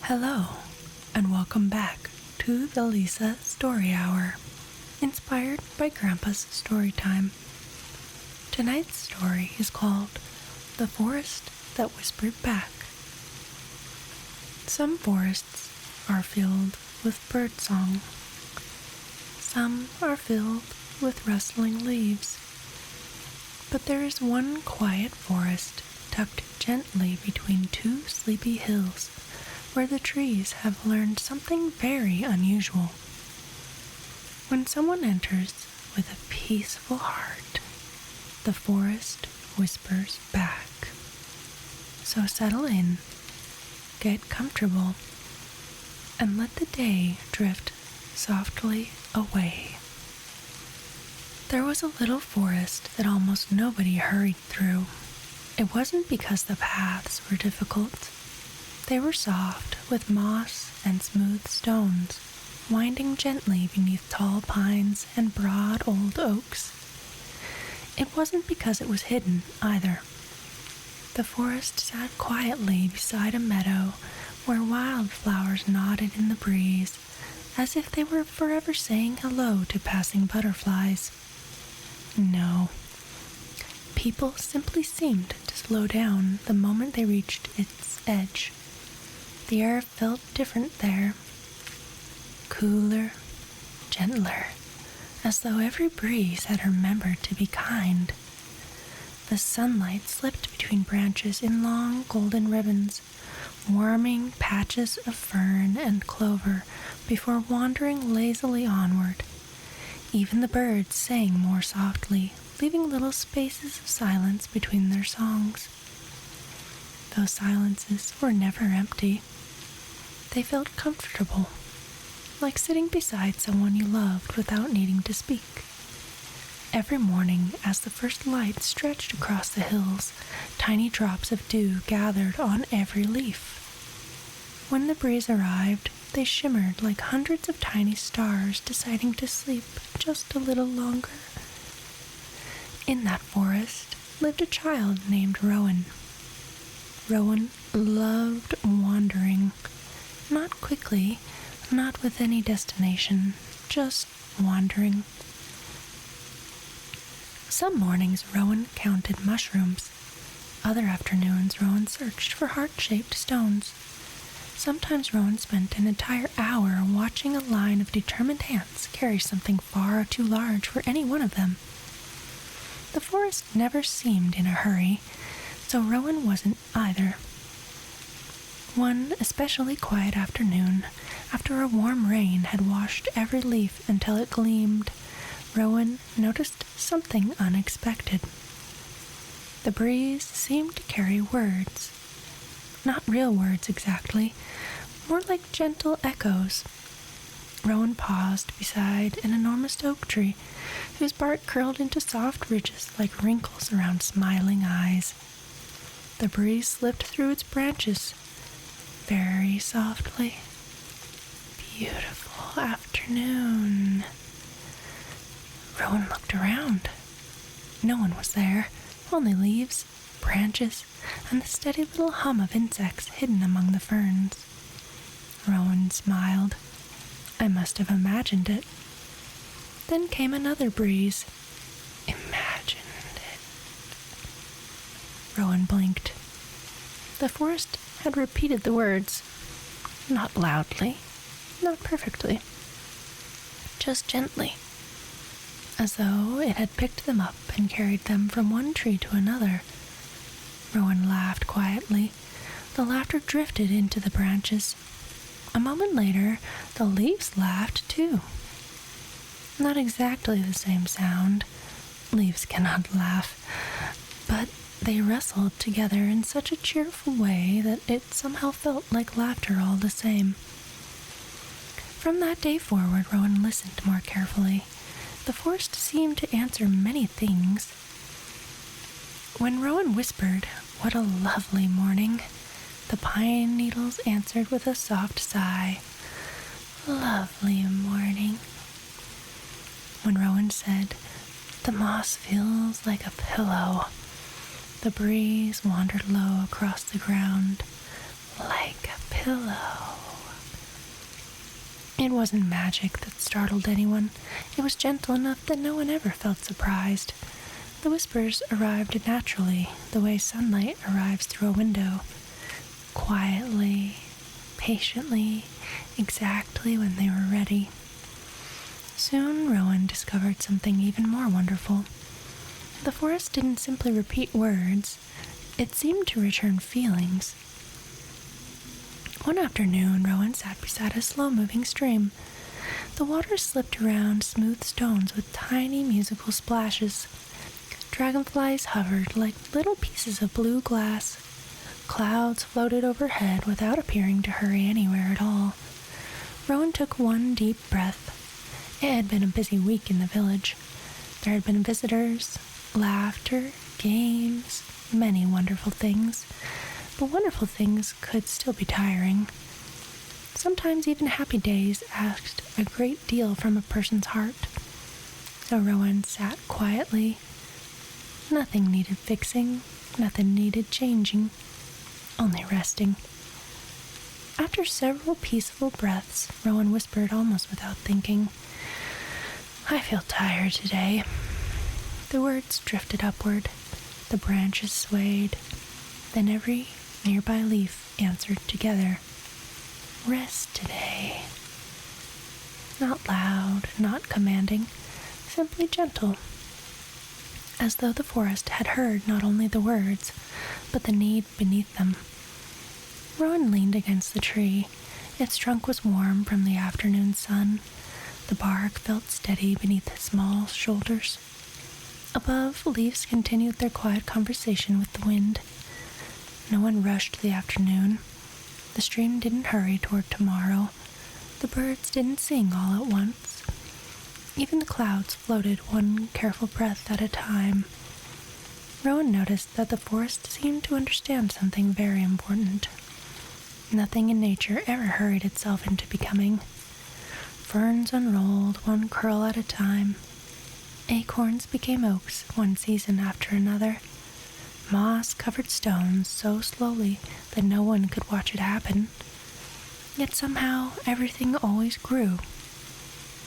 Hello, and welcome back to the Leesa Story Hour, inspired by Grandpa's story time. Tonight's story is called The Forest That Whispered Back. Some forests are filled with birdsong. Some are filled with rustling leaves. But there is one quiet forest tucked gently between two sleepy hills where the trees have learned something very unusual. When someone enters with a peaceful heart, the forest whispers back. So settle in, get comfortable, and let the day drift softly away. There was a little forest that almost nobody hurried through. It wasn't because the paths were difficult. They were soft, with moss and smooth stones, winding gently beneath tall pines and broad old oaks. It wasn't because it was hidden, either. The forest sat quietly beside a meadow where wildflowers nodded in the breeze, as if they were forever saying hello to passing butterflies. No. People simply seemed to slow down the moment they reached its edge. The air felt different there, cooler, gentler, as though every breeze had remembered to be kind. The sunlight slipped between branches in long golden ribbons, warming patches of fern and clover before wandering lazily onward. Even the birds sang more softly, leaving little spaces of silence between their songs. Those silences were never empty. They felt comfortable, like sitting beside someone you loved without needing to speak. Every morning, as the first light stretched across the hills, tiny drops of dew gathered on every leaf. When the breeze arrived, they shimmered like hundreds of tiny stars deciding to sleep just a little longer. In that forest lived a child named Rowan. Rowan loved wandering. Not quickly, not with any destination, just wandering. Some mornings Rowan counted mushrooms. Other afternoons Rowan searched for heart-shaped stones. Sometimes Rowan spent an entire hour watching a line of determined ants carry something far too large for any one of them. The forest never seemed in a hurry, so Rowan wasn't either. One especially quiet afternoon, after a warm rain had washed every leaf until it gleamed, Rowan noticed something unexpected. The breeze seemed to carry words. Not real words exactly, more like gentle echoes. Rowan paused beside an enormous oak tree, whose bark curled into soft ridges like wrinkles around smiling eyes. The breeze slipped through its branches, very softly. Beautiful afternoon. Rowan looked around. No one was there, only leaves, branches, and the steady little hum of insects hidden among the ferns. Rowan smiled. I must have imagined it. Then came another breeze. Imagined it. Rowan blinked. The forest had repeated the words, not loudly, not perfectly, just gently, as though it had picked them up and carried them from one tree to another. Rowan laughed quietly. The laughter drifted into the branches. A moment later, the leaves laughed too. Not exactly the same sound. Leaves cannot laugh, but they rustled together in such a cheerful way that it somehow felt like laughter all the same. From that day forward, Rowan listened more carefully. The forest seemed to answer many things. When Rowan whispered, "What a lovely morning," the pine needles answered with a soft sigh, "Lovely morning." When Rowan said, "The moss feels like a pillow," the breeze wandered low across the ground, "Like a pillow." It wasn't magic that startled anyone. It was gentle enough that no one ever felt surprised. The whispers arrived naturally, the way sunlight arrives through a window. Quietly, patiently, exactly when they were ready. Soon Rowan discovered something even more wonderful. The forest didn't simply repeat words, it seemed to return feelings. One afternoon, Rowan sat beside a slow-moving stream. The water slipped around smooth stones with tiny musical splashes. Dragonflies hovered like little pieces of blue glass. Clouds floated overhead without appearing to hurry anywhere at all. Rowan took one deep breath. It had been a busy week in the village. There had been visitors, laughter, games, many wonderful things. But wonderful things could still be tiring. Sometimes even happy days asked a great deal from a person's heart. So Rowan sat quietly. Nothing needed fixing, nothing needed changing, only resting. After several peaceful breaths, Rowan whispered almost without thinking, "I feel tired today." The words drifted upward. The branches swayed. Then every nearby leaf answered together, "Rest today." Not loud, not commanding, simply gentle. As though the forest had heard not only the words, but the need beneath them. Rowan leaned against the tree. Its trunk was warm from the afternoon sun. The bark felt steady beneath his small shoulders. Above, leaves continued their quiet conversation with the wind. No one rushed the afternoon. The stream didn't hurry toward tomorrow. The birds didn't sing all at once. Even the clouds floated one careful breath at a time. Rowan noticed that the forest seemed to understand something very important. Nothing in nature ever hurried itself into becoming. Ferns unrolled one curl at a time. Acorns became oaks one season after another. Moss covered stones so slowly that no one could watch it happen. Yet somehow everything always grew.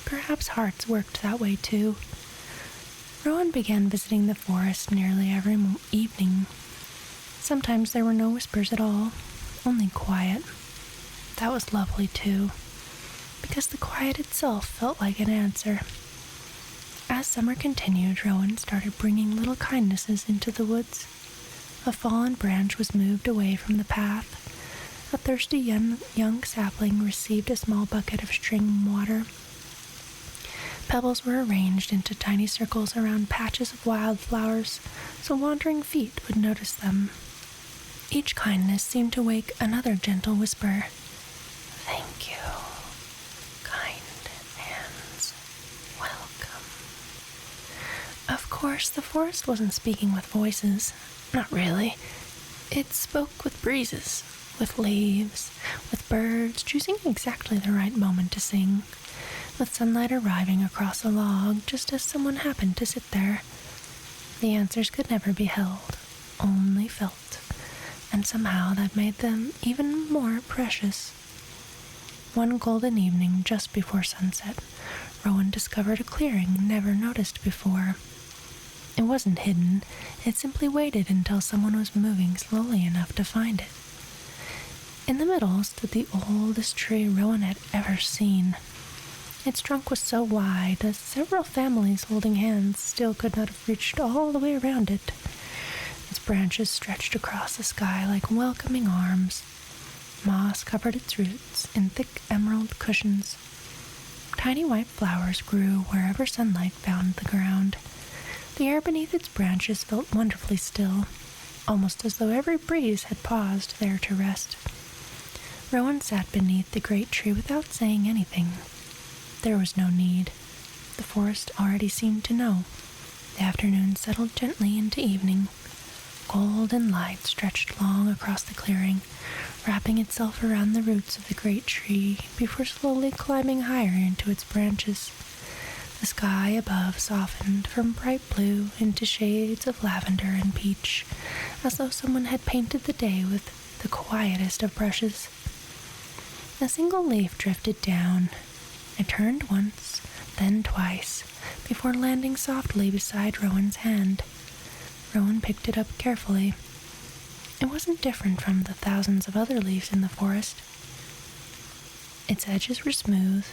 Perhaps hearts worked that way too. Rowan began visiting the forest nearly every evening. Sometimes there were no whispers at all, only quiet. That was lovely too, because the quiet itself felt like an answer. As summer continued, Rowan started bringing little kindnesses into the woods. A fallen branch was moved away from the path. A thirsty young sapling received a small bucket of stream water. Pebbles were arranged into tiny circles around patches of wildflowers, so wandering feet would notice them. Each kindness seemed to wake another gentle whisper. "Thank you. Kind hands. Welcome." Of course, the forest wasn't speaking with voices. Not really. It spoke with breezes, with leaves, with birds choosing exactly the right moment to sing, with sunlight arriving across a log just as someone happened to sit there. The answers could never be held, only felt, and somehow that made them even more precious. One golden evening just before sunset, Rowan discovered a clearing never noticed before. It wasn't hidden, it simply waited until someone was moving slowly enough to find it. In the middle stood the oldest tree Rowan had ever seen. Its trunk was so wide that several families holding hands still could not have reached all the way around it. Its branches stretched across the sky like welcoming arms. Moss covered its roots in thick emerald cushions. Tiny white flowers grew wherever sunlight found the ground. The air beneath its branches felt wonderfully still, almost as though every breeze had paused there to rest. Rowan sat beneath the great tree without saying anything. There was no need. The forest already seemed to know. The afternoon settled gently into evening. Golden light stretched long across the clearing, wrapping itself around the roots of the great tree before slowly climbing higher into its branches. The sky above softened from bright blue into shades of lavender and peach, as though someone had painted the day with the quietest of brushes. A single leaf drifted down. It turned once, then twice, before landing softly beside Rowan's hand. Rowan picked it up carefully. It wasn't different from the thousands of other leaves in the forest. Its edges were smooth.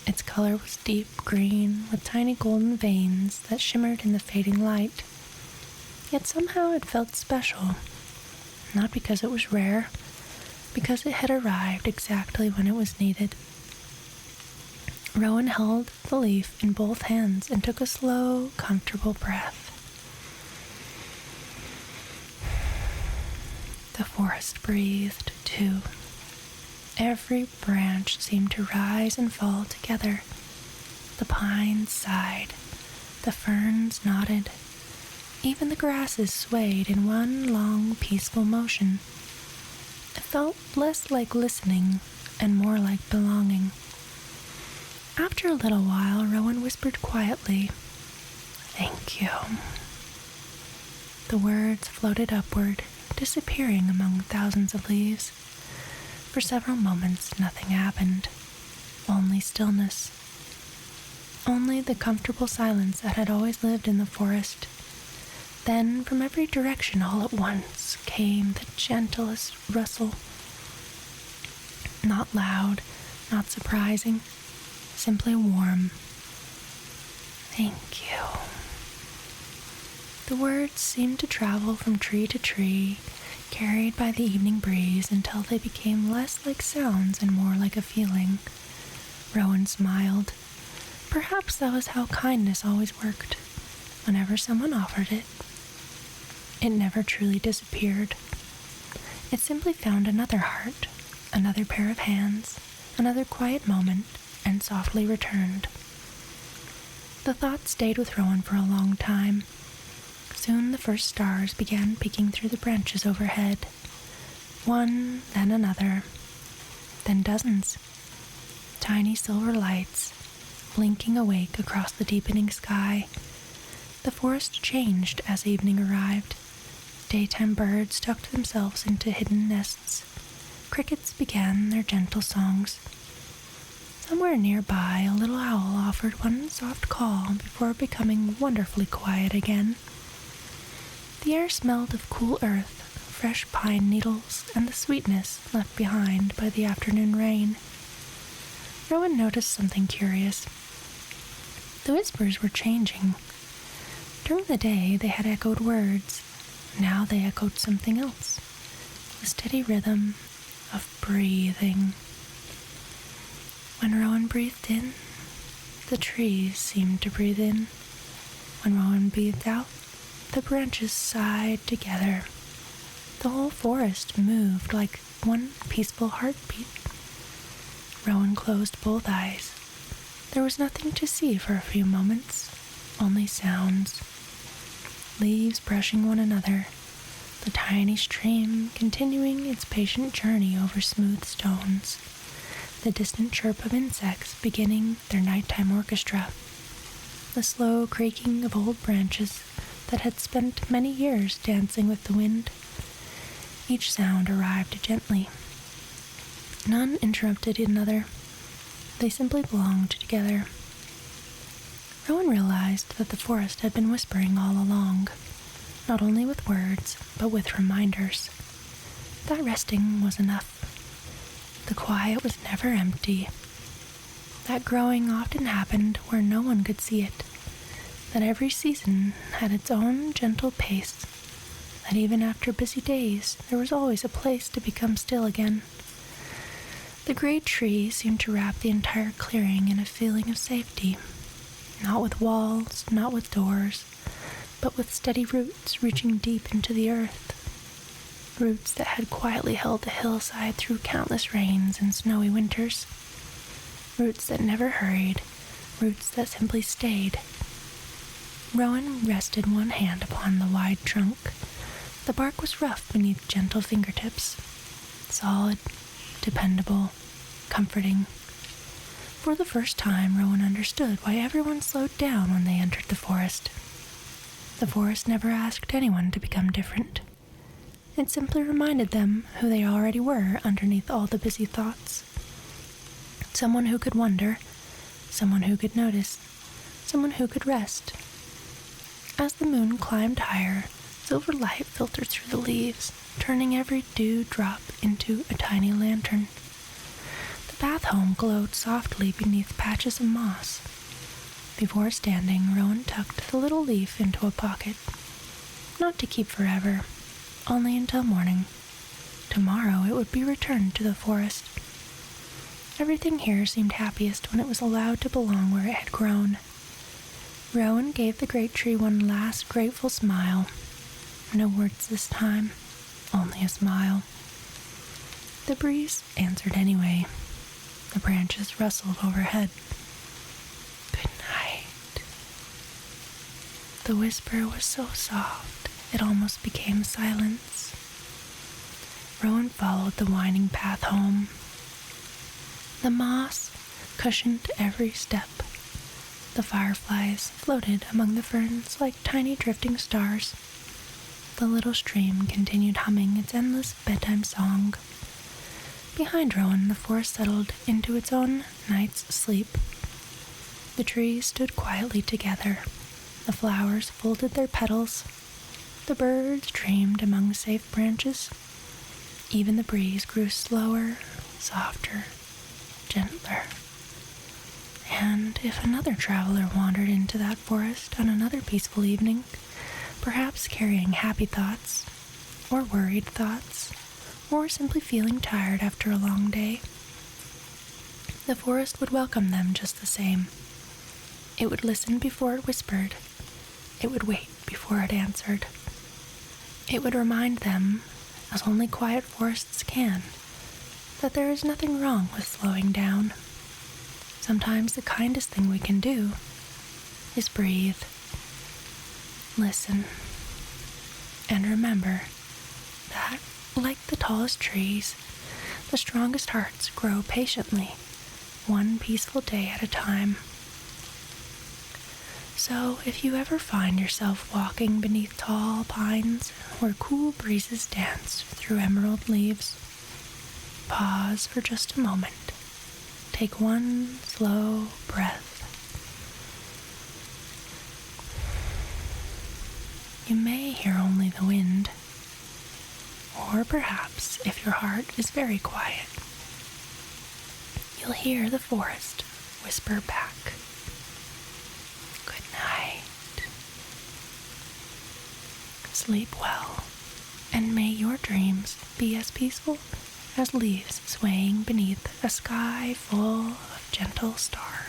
Its color was deep green with tiny golden veins that shimmered in the fading light. Yet somehow it felt special, not because it was rare, because it had arrived exactly when it was needed. Rowan held the leaf in both hands and took a slow, comfortable breath. The forest breathed, too. Every branch seemed to rise and fall together. The pines sighed. The ferns nodded. Even the grasses swayed in one long, peaceful motion. It felt less like listening and more like belonging. After a little while, Rowan whispered quietly, "Thank you." The words floated upward, disappearing among thousands of leaves. For several moments, nothing happened. Only stillness. Only the comfortable silence that had always lived in the forest. Then, from every direction all at once, came the gentlest rustle. Not loud, not surprising, simply warm. "Thank you." The words seemed to travel from tree to tree, carried by the evening breeze until they became less like sounds and more like a feeling. Rowan smiled. Perhaps that was how kindness always worked. Whenever someone offered it, it never truly disappeared. It simply found another heart, another pair of hands, another quiet moment, and softly returned. The thought stayed with Rowan for a long time. Soon the first stars began peeking through the branches overhead. One, then another, then dozens. Tiny silver lights, blinking awake across the deepening sky. The forest changed as evening arrived. Daytime birds tucked themselves into hidden nests. Crickets began their gentle songs. Somewhere nearby, a little owl offered one soft call before becoming wonderfully quiet again. The air smelled of cool earth, fresh pine needles, and the sweetness left behind by the afternoon rain. Rowan noticed something curious. The whispers were changing. During the day, they had echoed words. Now they echoed something else. The steady rhythm of breathing. When Rowan breathed in, the trees seemed to breathe in. When Rowan breathed out, the branches sighed together. The whole forest moved like one peaceful heartbeat. Rowan closed both eyes. There was nothing to see for a few moments, only sounds. Leaves brushing one another, the tiny stream continuing its patient journey over smooth stones, the distant chirp of insects beginning their nighttime orchestra, the slow creaking of old branches that had spent many years dancing with the wind. Each sound arrived gently. None interrupted another. They simply belonged together. Rowan realized that the forest had been whispering all along, not only with words, but with reminders. That resting was enough. The quiet was never empty. That growing often happened where no one could see it. That every season had its own gentle pace. That even after busy days, there was always a place to become still again. The great tree seemed to wrap the entire clearing in a feeling of safety. Not with walls, not with doors, but with steady roots reaching deep into the earth. Roots that had quietly held the hillside through countless rains and snowy winters. Roots that never hurried, roots that simply stayed. Rowan rested one hand upon the wide trunk. The bark was rough beneath gentle fingertips. Solid, dependable, comforting. For the first time, Rowan understood why everyone slowed down when they entered the forest. The forest never asked anyone to become different. It simply reminded them who they already were underneath all the busy thoughts. Someone who could wonder, someone who could notice, someone who could rest. As the moon climbed higher, silver light filtered through the leaves, turning every dew drop into a tiny lantern. The bath home glowed softly beneath patches of moss. Before standing, Rowan tucked the little leaf into a pocket. Not to keep forever, only until morning. Tomorrow it would be returned to the forest. Everything here seemed happiest when it was allowed to belong where it had grown. Rowan gave the great tree one last grateful smile. No words this time, only a smile. The breeze answered anyway. The branches rustled overhead. Good night. The whisper was so soft, it almost became silence. Rowan followed the winding path home. The moss cushioned every step. The fireflies floated among the ferns like tiny drifting stars. The little stream continued humming its endless bedtime song. Behind Rowan, the forest settled into its own night's sleep. The trees stood quietly together. The flowers folded their petals. The birds dreamed among safe branches. Even the breeze grew slower, softer, gentler. And if another traveler wandered into that forest on another peaceful evening, perhaps carrying happy thoughts, or worried thoughts, or simply feeling tired after a long day, the forest would welcome them just the same. It would listen before it whispered. It would wait before it answered. It would remind them, as only quiet forests can, that there is nothing wrong with slowing down. Sometimes the kindest thing we can do is breathe, listen, and remember that, like the tallest trees, the strongest hearts grow patiently, one peaceful day at a time. So, if you ever find yourself walking beneath tall pines where cool breezes dance through emerald leaves, pause for just a moment. Take one slow breath. You may hear only the wind, or perhaps, if your heart is very quiet, you'll hear the forest whisper back, "Good night." Sleep well, and may your dreams be as peaceful as leaves swaying beneath a sky full of gentle stars.